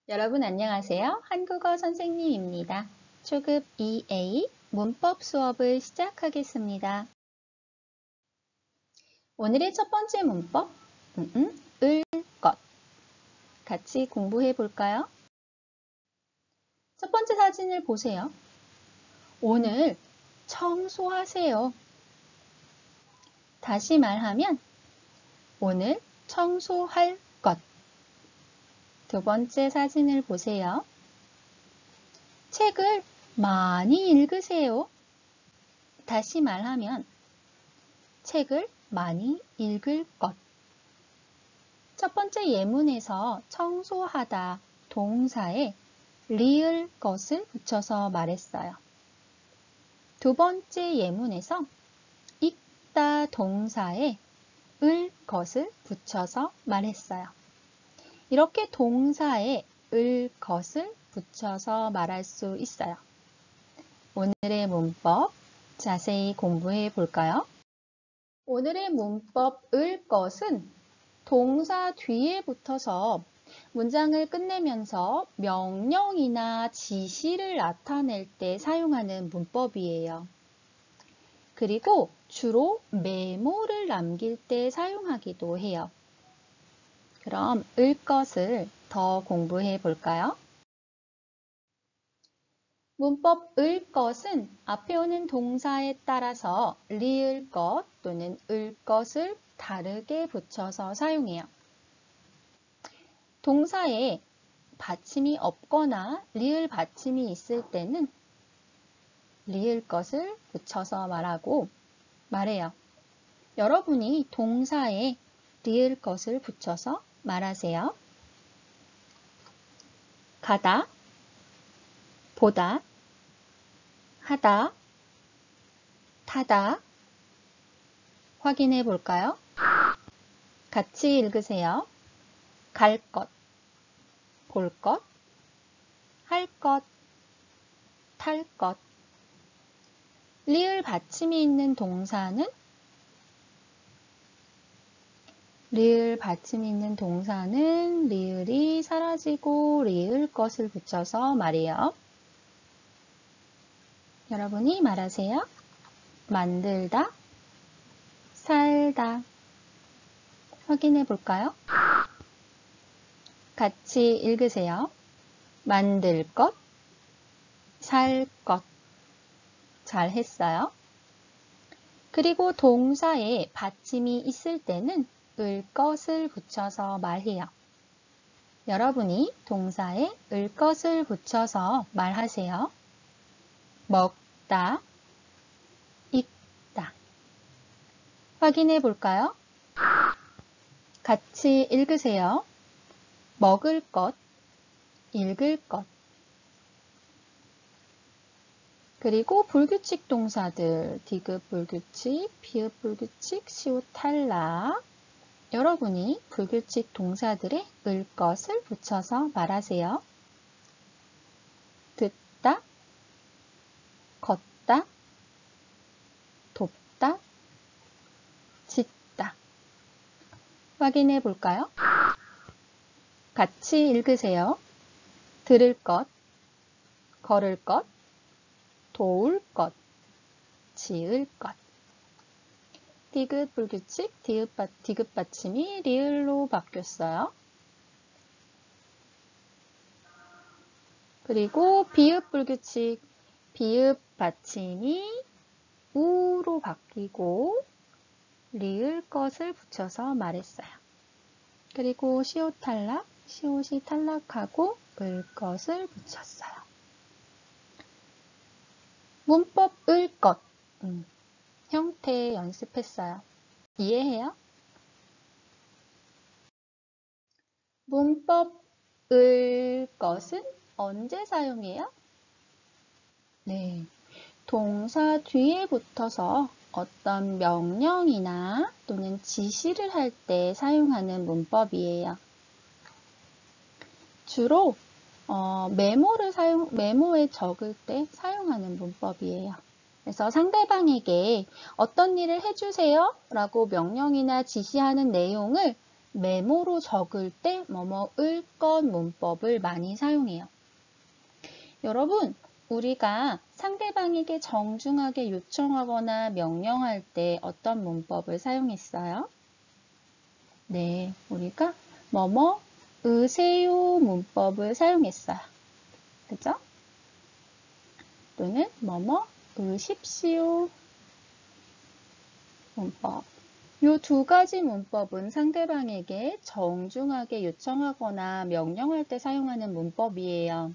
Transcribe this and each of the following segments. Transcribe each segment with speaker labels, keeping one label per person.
Speaker 1: 여러분 안녕하세요. 한국어 선생님입니다. 초급 2A 문법 수업을 시작하겠습니다. 오늘의 첫 번째 문법, 을 것. 같이 공부해 볼까요? 첫 번째 사진을 보세요. 오늘 청소하세요. 다시 말하면 오늘 청소할 것. 두 번째 사진을 보세요. 책을 많이 읽으세요. 다시 말하면 책을 많이 읽을 것. 첫 번째 예문에서 청소하다 동사에 리을 것을 붙여서 말했어요. 두 번째 예문에서 읽다 동사에 을 것을 붙여서 말했어요. 이렇게 동사에 을 것을 붙여서 말할 수 있어요. 오늘의 문법 자세히 공부해 볼까요? 오늘의 문법 을 것은 동사 뒤에 붙어서 문장을 끝내면서 명령이나 지시를 나타낼 때 사용하는 문법이에요. 그리고 주로 메모를 남길 때 사용하기도 해요. 그럼 을 것을 더 공부해 볼까요? 문법 을 것은 앞에 오는 동사에 따라서 리을 것 또는 을 것을 다르게 붙여서 사용해요. 동사에 받침이 없거나 리을 받침이 있을 때는 리을 것을 붙여서 말해요. 여러분이 동사에 리을 것을 붙여서 말하세요. 가다, 보다, 하다, 타다. 확인해 볼까요? 같이 읽으세요. 갈 것, 볼 것, 할 것, 탈 것. 리을 받침이 있는 동사는 리을이 사라지고 리을 것을 붙여서 말해요. 여러분이 말하세요. 만들다, 살다. 확인해 볼까요? 같이 읽으세요. 만들 것, 살 것. 잘 했어요. 그리고 동사에 받침이 있을 때는 을 것을 붙여서 말해요. 여러분이 동사에 을 것을 붙여서 말하세요. 먹다, 읽다. 확인해 볼까요? 같이 읽으세요. 먹을 것, 읽을 것. 그리고 불규칙 동사들, 디귿 불규칙, 비읍 불규칙, 시옷 탈락. 여러분이 불규칙 동사들의 을 것을 붙여서 말하세요. 듣다, 걷다, 돕다, 짓다. 확인해 볼까요? 같이 읽으세요. 들을 것, 걸을 것, 도울 것, 지을 것. 디귿 불규칙, 디귿 받침이 리을로 바뀌었어요. 그리고 비읍 불규칙, 비읍 받침이 우로 바뀌고 리을 것을 붙여서 말했어요. 그리고 시옷 탈락, 시옷이 탈락하고 을 것을 붙였어요. 문법 을 것. 형태 연습했어요. 이해해요? 문법 을 것은 언제 사용해요? 네, 동사 뒤에 붙어서 어떤 명령이나 또는 지시를 할 때 사용하는 문법이에요. 주로 메모에 적을 때 사용하는 문법이에요. 그래서 상대방에게 어떤 일을 해주세요 라고 명령이나 지시하는 내용을 메모로 적을 때 뭐뭐을 것 문법을 많이 사용해요. 여러분, 우리가 상대방에게 정중하게 요청하거나 명령할 때 어떤 문법을 사용했어요? 네, 우리가 뭐뭐 으세요 문법을 사용했어요. 그죠? 또는 뭐뭐 으십시오 문법. 이 두 가지 문법은 상대방에게 정중하게 요청하거나 명령할 때 사용하는 문법이에요.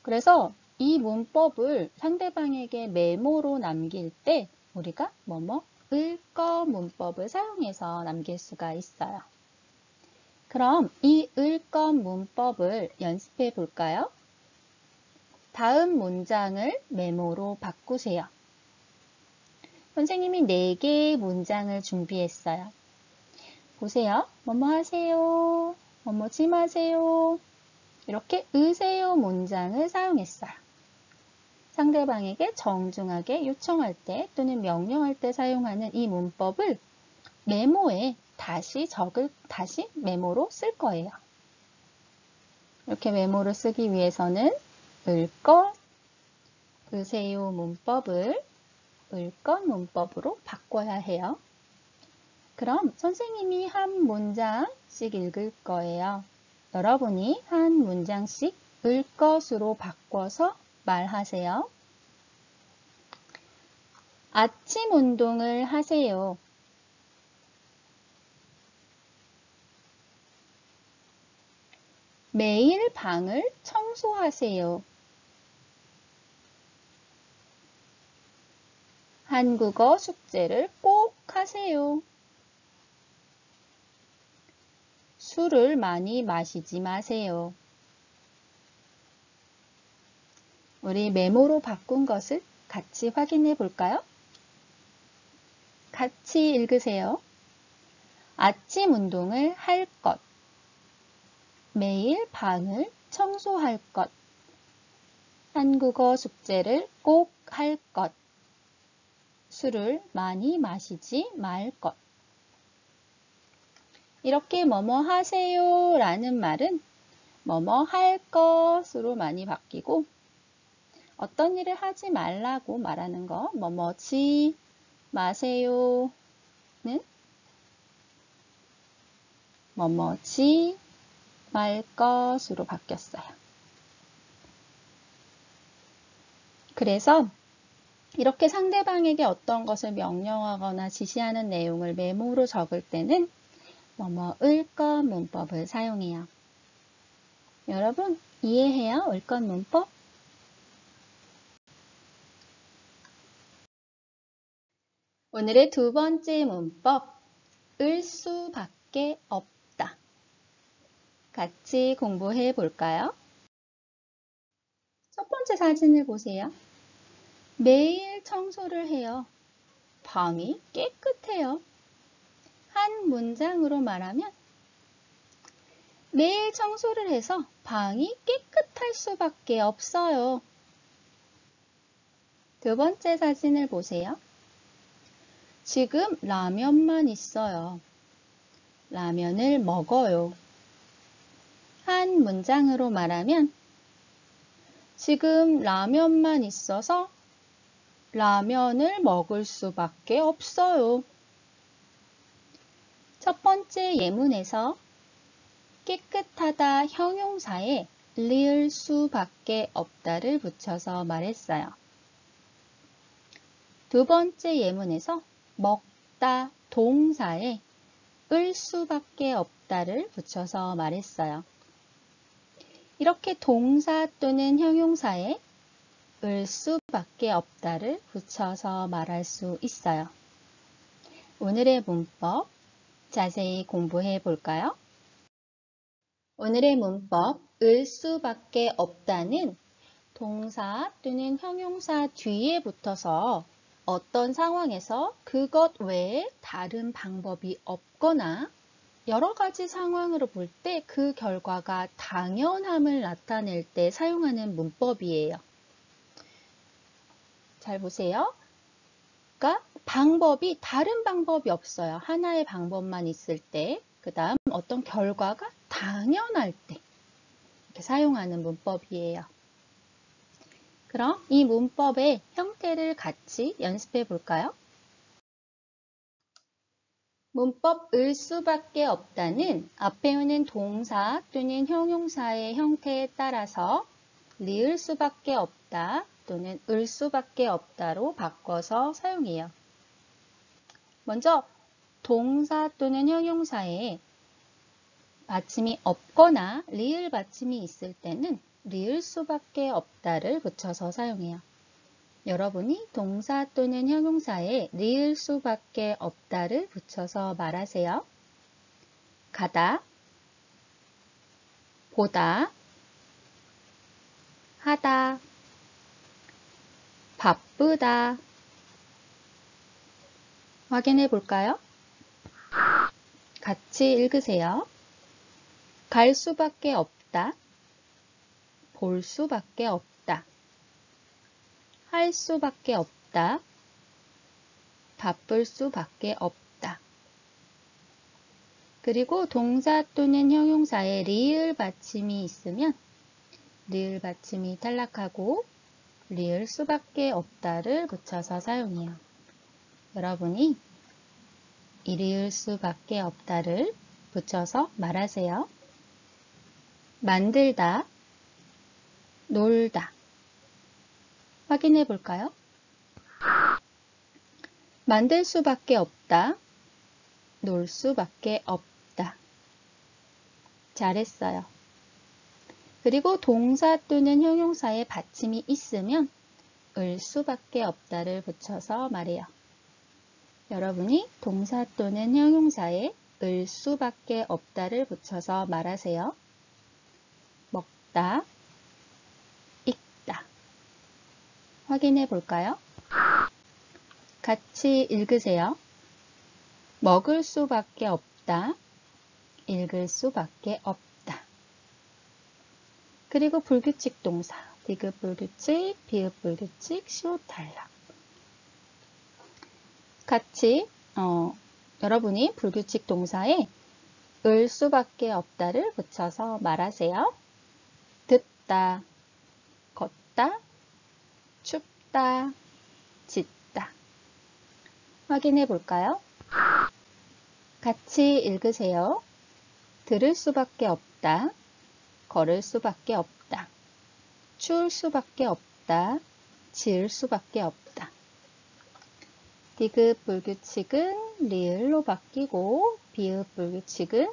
Speaker 1: 그래서 이 문법을 상대방에게 메모로 남길 때 우리가 뭐뭐을 것 문법을 사용해서 남길 수가 있어요. 그럼 이 을 것 문법을 연습해 볼까요? 다음 문장을 메모로 바꾸세요. 선생님이 4개의 문장을 준비했어요. 보세요. 뭐뭐 하세요. 뭐뭐지 마세요. 이렇게 으세요 문장을 사용했어요. 상대방에게 정중하게 요청할 때 또는 명령할 때 사용하는 이 문법을 메모에 다시 메모로 쓸 거예요. 이렇게 메모를 쓰기 위해서는 을 것, 으세요 문법을 을 것 문법으로 바꿔야 해요. 그럼 선생님이 한 문장씩 읽을 거예요. 여러분이 한 문장씩 을 것으로 바꿔서 말하세요. 아침 운동을 하세요. 매일 방을 청소하세요. 한국어 숙제를 꼭 하세요. 술을 많이 마시지 마세요. 우리 메모로 바꾼 것을 같이 확인해 볼까요? 같이 읽으세요. 아침 운동을 할 것. 매일 방을 청소할 것. 한국어 숙제를 꼭 할 것. 술을 많이 마시지 말 것. 이렇게 뭐뭐 하세요 라는 말은 뭐뭐 할 것으로 많이 바뀌고 어떤 일을 하지 말라고 말하는 거 뭐뭐지 마세요는 뭐뭐지 말 것으로 바뀌었어요. 그래서 이렇게 상대방에게 어떤 것을 명령하거나 지시하는 내용을 메모로 적을 때는 뭐뭐을 것 문법을 사용해요. 여러분 이해해요? 을 것 문법? 오늘의 두 번째 문법 을 수밖에 없다. 같이 공부해 볼까요? 첫 번째 사진을 보세요. 매일 청소를 해요. 방이 깨끗해요. 한 문장으로 말하면 매일 청소를 해서 방이 깨끗할 수밖에 없어요. 두 번째 사진을 보세요. 지금 라면만 있어요. 라면을 먹어요. 한 문장으로 말하면 지금 라면만 있어서 라면을 먹을 수밖에 없어요. 첫 번째 예문에서 깨끗하다 형용사에 리을 수밖에 없다를 붙여서 말했어요. 두 번째 예문에서 먹다 동사에 을 수밖에 없다를 붙여서 말했어요. 이렇게 동사 또는 형용사에 을 수밖에 없다를 붙여서 말할 수 있어요. 오늘의 문법 자세히 공부해 볼까요? 오늘의 문법 을 수밖에 없다는 동사 또는 형용사 뒤에 붙어서 어떤 상황에서 그것 외에 다른 방법이 없거나 여러 가지 상황으로 볼 때 그 결과가 당연함을 나타낼 때 사용하는 문법이에요. 잘 보세요. 그러니까 방법이 다른 방법이 없어요. 하나의 방법만 있을 때, 그 다음 어떤 결과가 당연할 때 이렇게 사용하는 문법이에요. 그럼 이 문법의 형태를 같이 연습해 볼까요? 문법 을 수밖에 없다는 앞에 오는 동사 또는 형용사의 형태에 따라서 리을 수밖에 없다 또는 을 수밖에 없다로 바꿔서 사용해요. 먼저 동사 또는 형용사에 받침이 없거나 리을 받침이 있을 때는 리을 수밖에 없다를 붙여서 사용해요. 여러분이 동사 또는 형용사에 리을 수밖에 없다를 붙여서 말하세요. 가다, 보다, 하다, 바쁘다. 확인해 볼까요? 같이 읽으세요. 갈 수밖에 없다, 볼 수밖에 없다, 할 수밖에 없다, 바쁠 수밖에 없다. 그리고 동사 또는 형용사에 리을 받침이 있으면 리을 받침이 탈락하고 리을 수밖에 없다를 붙여서 사용해요. 여러분이 이 리을 수밖에 없다를 붙여서 말하세요. 만들다, 놀다. 확인해 볼까요? 만들 수밖에 없다, 놀 수밖에 없다. 잘했어요. 그리고 동사 또는 형용사에 받침이 있으면 을 수밖에 없다를 붙여서 말해요. 여러분이 동사 또는 형용사에 을 수밖에 없다를 붙여서 말하세요. 먹다, 읽다. 확인해 볼까요? 같이 읽으세요. 먹을 수밖에 없다, 읽을 수밖에 없다. 그리고 불규칙 동사, 디귿 불규칙, 비읍 불규칙, 시옷 탈락. 같이 여러분이 불규칙 동사에 을 수밖에 없다를 붙여서 말하세요. 듣다, 걷다, 춥다, 짖다. 확인해 볼까요? 같이 읽으세요. 들을 수밖에 없다, 걸을 수밖에 없다, 추울 수밖에 없다, 지을 수밖에 없다. 디귿 불규칙은 리을로 바뀌고 비읍 불규칙은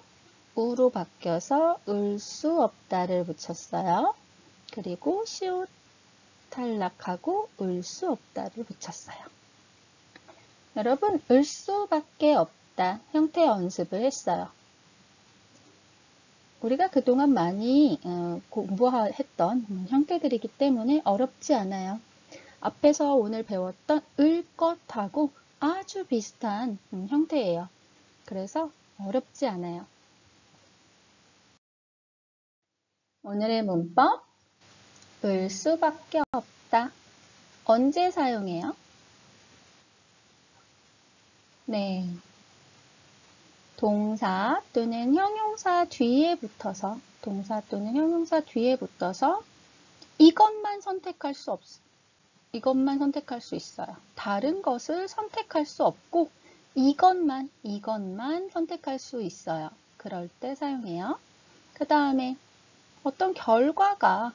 Speaker 1: 우로 바뀌어서 을 수 없다를 붙였어요. 그리고 시옷 탈락하고 을 수 없다를 붙였어요. 여러분, 을 수밖에 없다 형태 연습을 했어요. 우리가 그동안 많이 공부했던 형태들이기 때문에 어렵지 않아요. 앞에서 오늘 배웠던 을 것하고 아주 비슷한 형태예요. 그래서 어렵지 않아요. 오늘의 문법, 을 수밖에 없다. 언제 사용해요? 네. 동사 또는 형용사 뒤에 붙어서 이것만 선택할 수 없어요. 이것만 선택할 수 있어요. 다른 것을 선택할 수 없고 이것만 선택할 수 있어요. 그럴 때 사용해요. 그 다음에 어떤 결과가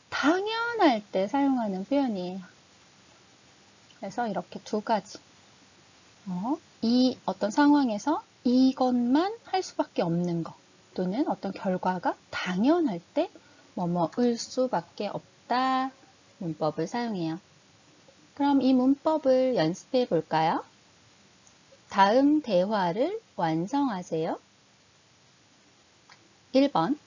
Speaker 1: 당연할 때 사용하는 표현이에요. 그래서 이렇게 두 가지. 이 어떤 상황에서 이것만 할 수밖에 없는 것 또는 어떤 결과가 당연할 때 뭐뭐을 수밖에 없다 문법을 사용해요. 그럼 이 문법을 연습해 볼까요? 다음 대화를 완성하세요. 1번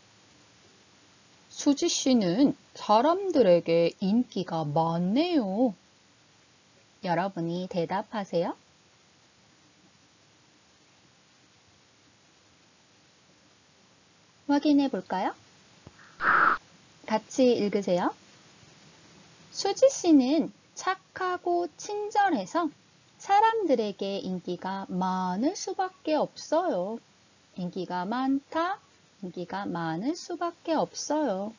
Speaker 1: 수지 씨는 사람들에게 인기가 많네요. 여러분이 대답하세요. 확인해 볼까요? 같이 읽으세요. 수지 씨는 착하고 친절해서 사람들에게 인기가 많을 수밖에 없어요. 인기가 많다, 인기가 많을 수밖에 없어요.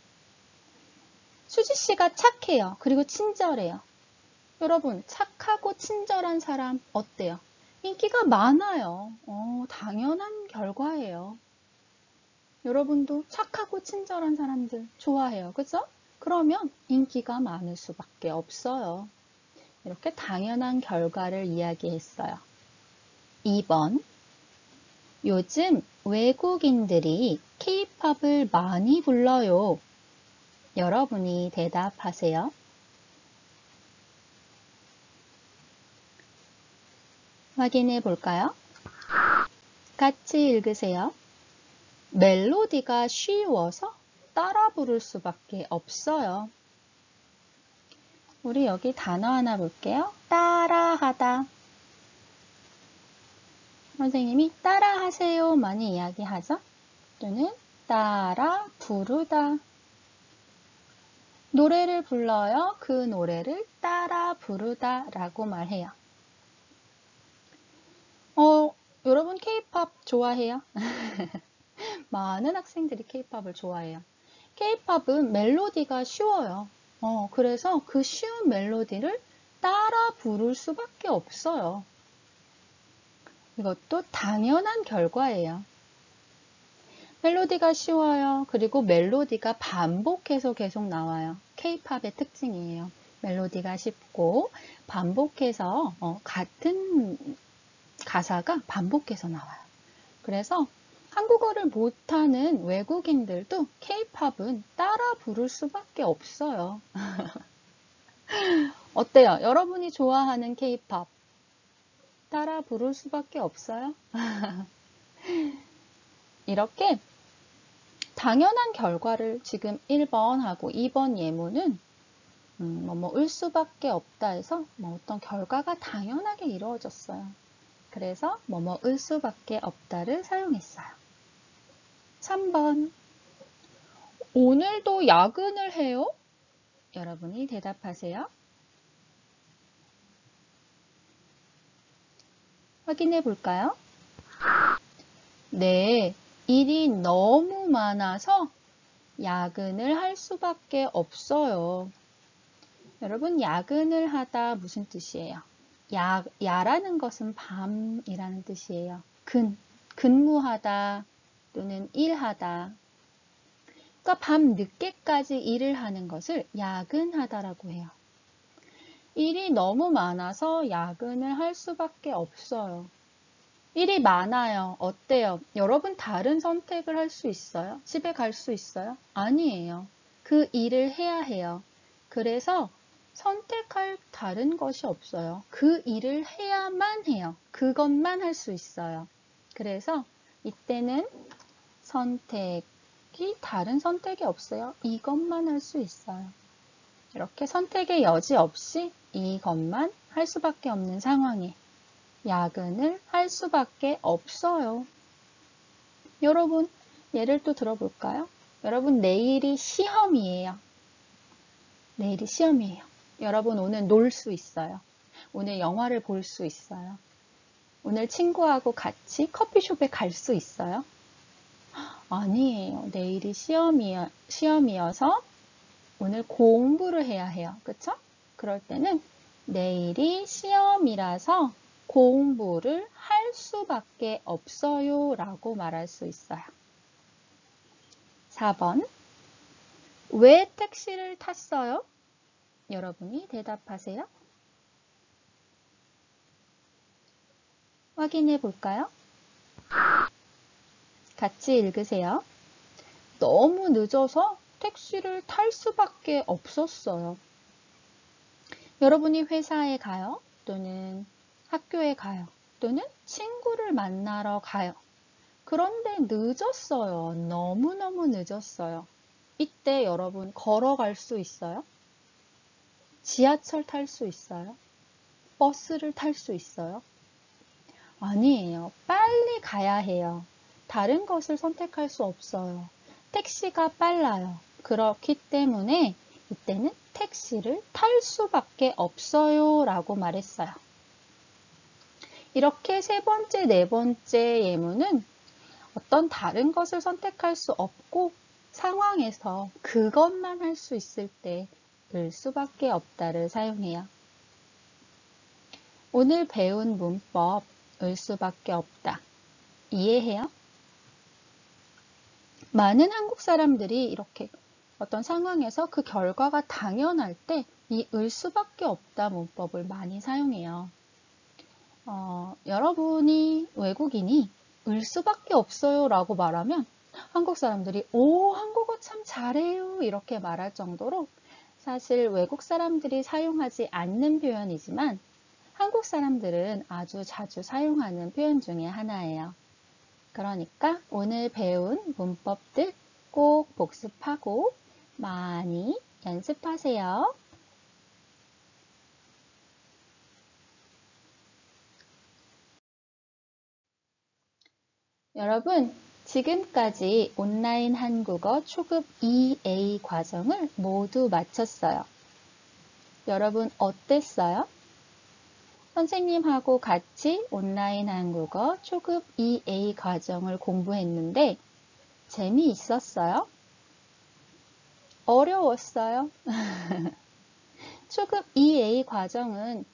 Speaker 1: 수지 씨가 착해요. 그리고 친절해요. 여러분, 착하고 친절한 사람 어때요? 인기가 많아요. 당연한 결과예요. 여러분도 착하고 친절한 사람들 좋아해요. 그죠? 그러면 인기가 많을 수밖에 없어요. 이렇게 당연한 결과를 이야기했어요. 2번. 요즘 외국인들이 K-팝을 많이 불러요. 여러분이 대답하세요. 확인해 볼까요? 같이 읽으세요. 멜로디가 쉬워서 따라 부를 수밖에 없어요. 우리 여기 단어 하나 볼게요. 따라하다. 선생님이 따라하세요 많이 이야기하죠. 또는 따라 부르다. 노래를 불러요. 그 노래를 따라 부르다 라고 말해요. 여러분 K-팝 좋아해요? 많은 학생들이 K-팝을 좋아해요. K-팝은 멜로디가 쉬워요. 그래서 그 쉬운 멜로디를 따라 부를 수밖에 없어요. 이것도 당연한 결과예요. 멜로디가 쉬워요. 그리고 멜로디가 반복해서 계속 나와요. K-팝의 특징이에요. 멜로디가 쉽고 반복해서 같은 가사가 반복해서 나와요. 그래서 한국어를 못하는 외국인들도 K-팝은 따라 부를 수밖에 없어요. 어때요? 여러분이 좋아하는 K-팝 따라 부를 수밖에 없어요? 이렇게 당연한 결과를 지금 1번하고 2번 예문은 을 수밖에 없다 해서 어떤 결과가 당연하게 이루어졌어요. 그래서 을 수밖에 없다를 사용했어요. 3번. 오늘도 야근을 해요? 여러분이 대답하세요. 확인해 볼까요? 네, 일이 너무 많아서 야근을 할 수밖에 없어요. 여러분, 야근을 하다 무슨 뜻이에요? 야라는 것은 밤이라는 뜻이에요. 근무하다 또는 일하다. 그러니까 밤 늦게까지 일을 하는 것을 야근하다라고 해요. 일이 너무 많아서 야근을 할 수밖에 없어요. 일이 많아요. 어때요? 여러분 다른 선택을 할 수 있어요? 집에 갈 수 있어요? 아니에요. 그 일을 해야 해요. 그래서 선택할 다른 것이 없어요. 그 일을 해야만 해요. 그것만 할 수 있어요. 그래서 이때는 다른 선택이 없어요. 이것만 할 수 있어요. 이렇게 선택의 여지 없이 이것만 할 수밖에 없는 상황에 야근을 할 수밖에 없어요. 여러분, 예를 또 들어볼까요? 여러분, 내일이 시험이에요. 내일이 시험이에요. 여러분, 오늘 놀 수 있어요. 오늘 영화를 볼 수 있어요. 오늘 친구하고 같이 커피숍에 갈 수 있어요? 아니에요. 내일이 시험이어서 오늘 공부를 해야 해요. 그쵸? 그럴 때는 내일이 시험이라서 공부를 할 수밖에 없어요 라고 말할 수 있어요. 4번. 왜 택시를 탔어요? 여러분이 대답하세요. 확인해 볼까요? 같이 읽으세요. 너무 늦어서 택시를 탈 수밖에 없었어요. 여러분이 회사에 가요? 또는 학교에 가요? 또는 친구를 만나러 가요? 그런데 늦었어요. 너무너무 늦었어요. 이때 여러분 걸어갈 수 있어요? 지하철 탈 수 있어요? 버스를 탈 수 있어요? 아니에요. 빨리 가야 해요. 다른 것을 선택할 수 없어요. 택시가 빨라요. 그렇기 때문에 이때는 택시를 탈 수밖에 없어요 라고 말했어요. 이렇게 세 번째, 네 번째 예문은 어떤 다른 것을 선택할 수 없고 상황에서 그것만 할 수 있을 때 을 수밖에 없다를 사용해요. 오늘 배운 문법 을 수밖에 없다. 이해해요? 많은 한국 사람들이 이렇게 어떤 상황에서 그 결과가 당연할 때 이 을 수밖에 없다 문법을 많이 사용해요. 여러분이 외국인이 을 수밖에 없어요 라고 말하면 한국 사람들이 오, 한국어 참 잘해요 이렇게 말할 정도로 사실 외국 사람들이 사용하지 않는 표현이지만 한국 사람들은 아주 자주 사용하는 표현 중에 하나예요. 그러니까 오늘 배운 문법들 꼭 복습하고 많이 연습하세요. 여러분, 지금까지 온라인 한국어 초급 2A 과정을 모두 마쳤어요. 여러분 어땠어요? 선생님하고 같이 온라인 한국어 초급 2A 과정을 공부했는데 재미있었어요? 어려웠어요? 초급 2A 과정은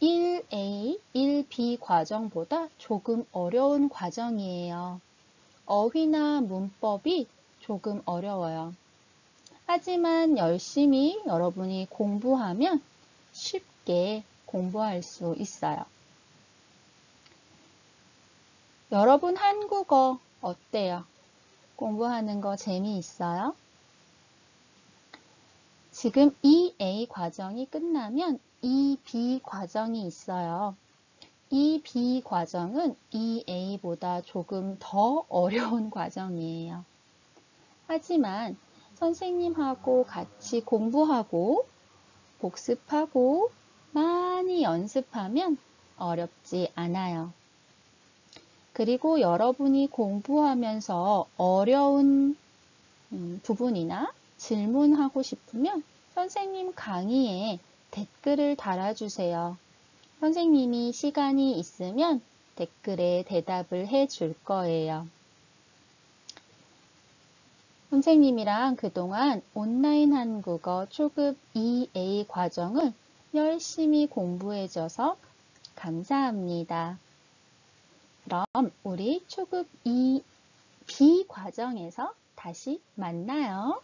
Speaker 1: 1A, 1B 과정보다 조금 어려운 과정이에요. 어휘나 문법이 조금 어려워요. 하지만 열심히 여러분이 공부하면 쉽게 공부할 수 있어요. 여러분 한국어 어때요? 공부하는 거 재미있어요? 지금 2A 과정이 끝나면 2B 과정이 있어요. 2B 과정은 2A보다 조금 더 어려운 과정이에요. 하지만 선생님하고 같이 공부하고 복습하고 많이 연습하면 어렵지 않아요. 그리고 여러분이 공부하면서 어려운 부분이나 질문하고 싶으면 선생님 강의에 댓글을 달아주세요. 선생님이 시간이 있으면 댓글에 대답을 해줄 거예요. 선생님이랑 그동안 온라인 한국어 초급 2A 과정을 열심히 공부해줘서 감사합니다. 그럼 우리 초급 2B 과정에서 다시 만나요.